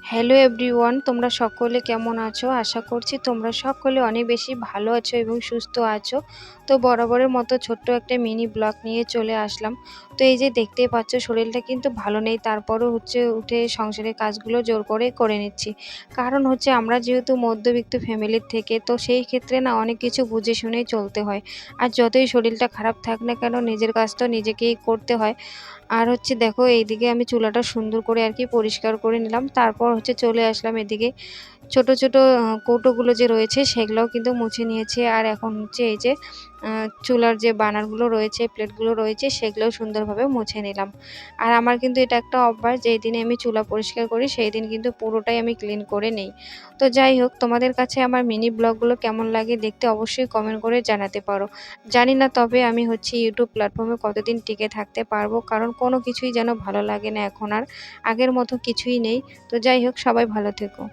Hello everyone, তোমরা সকলে কেমন আছো? আশা করছি তোমরা সকলে অনেক বেশি ভালো আছো এবং সুস্থ আছো। তো বরাবরের মতো ছোট্ট একটা মিনি ব্লগ নিয়ে চলে আসলাম। তো এই যে দেখতেই পাচ্ছ, শরীরটা কিন্তু ভালো নেই, তারপরও উঠে সংসারের কাজগুলো জোর করে করে নিচ্ছি। কারণ আমরা যেহেতু মধ্যবিত্ত ফ্যামিলির থেকে, তো সেই ক্ষেত্রে না অনেক কিছু বুঝে শুনেই চলতে হয়। আর যতই শরীরটা খারাপ থাক না কেন, নিজের কাজ তো নিজেকেই করতে হয়। আর দেখো, এইদিকে আমি চুলাটা সুন্দর করে আর কি পরিষ্কার করে নিলাম। তারপর চলে আসলাম এদিকে। ছোট, ছোট কৌটোগুলো যে রয়েছে সেগুলোও কিন্তু মুছে নিয়েছি। আর এখন এই যে চুলার যে বার্নারগুলো রয়েছে, প্লেটগুলো রয়েছে, সেগুলোও সুন্দরভাবে মুছে নিলাম। আর আমার কিন্তু এটা একটা অভ্যাস, যেই দিনে আমি চুলা পরিষ্কার করি সেই দিন কিন্তু পুরোটাই আমি ক্লিন করে নেই। তো যাই হোক, তোমাদের কাছে আমার মিনি ব্লগগুলো কেমন লাগে দেখতে অবশ্যই কমেন্ট করে জানাতে পারো। জানি না তবে আমি ইউটিউব প্ল্যাটফর্মে কতদিন টিকে থাকতে পারবো, কারণ কোনো কিছুই যেন ভালো লাগে না এখন আর। আগের মতো কিছুই নেই। তো যাই হোক, সবাই ভালো থেকো।